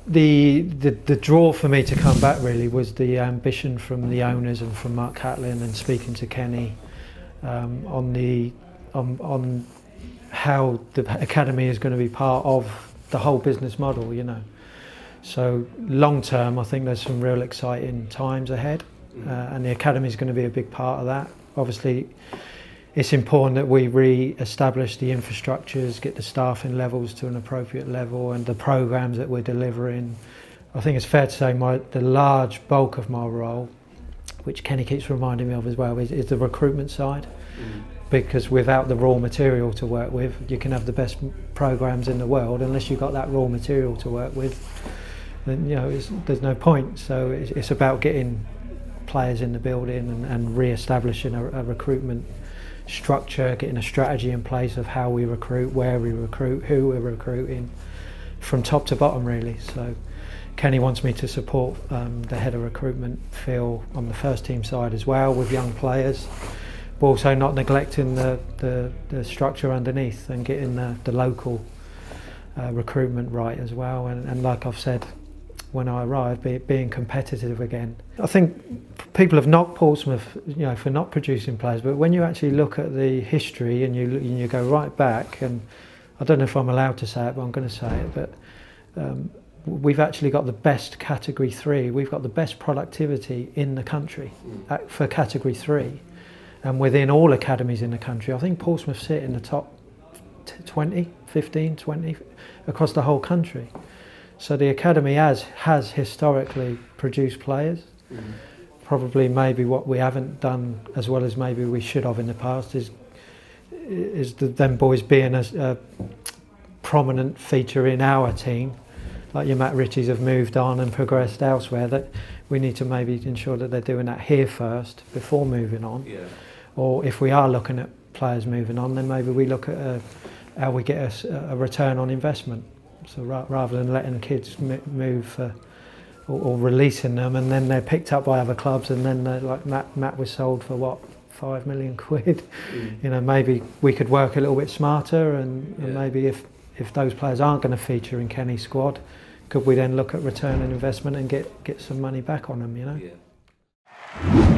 the draw for me to come back really was the ambition from the owners and from Mark Catlin, and speaking to Kenny on how the academy is going to be part of the whole business model, you know. So long term, I think there's some real exciting times ahead, and the academy is going to be a big part of that. Obviously, it's important that we re-establish the infrastructures, get the staffing levels to an appropriate level, and the programs that we're delivering. I think it's fair to say the large bulk of my role, which Kenny keeps reminding me of as well, is the recruitment side. Because without the raw material to work with, you can have the best programs in the world, unless you've got that raw material to work with, then, you know, there's no point. So it's about getting players in the building and re-establishing a recruitment structure, getting a strategy in place of how we recruit, where we recruit, who we're recruiting, from top to bottom really. So Kenny wants me to support the head of recruitment, Phil, on the first team side as well, with young players, but also not neglecting the structure underneath and getting the local recruitment right as well. And like I've said when I arrived, being competitive again. I think people have knocked Portsmouth, you know, for not producing players, but when you actually look at the history and you go right back, and I don't know if I'm allowed to say it, but I'm going to say it, but we've actually got the best category 3. We've got the best productivity in the country for category 3, and within all academies in the country. I think Portsmouth sit in the top 20, 15, 20 across the whole country. So the academy has historically produced players. Probably maybe what we haven't done as well as maybe we should have in the past is them boys being a prominent feature in our team. Like your Matt Ritchies have moved on and progressed elsewhere, that we need to maybe ensure that they're doing that here first before moving on. Yeah. Or if we are looking at players moving on, then maybe we look at how we get a return on investment. So rather than letting kids move or releasing them and then they're picked up by other clubs, and then like Matt was sold for what, £5 million? You know, maybe we could work a little bit smarter, and maybe if those players aren't going to feature in Kenny's squad, could we then look at return on investment and get some money back on them, you know? Yeah.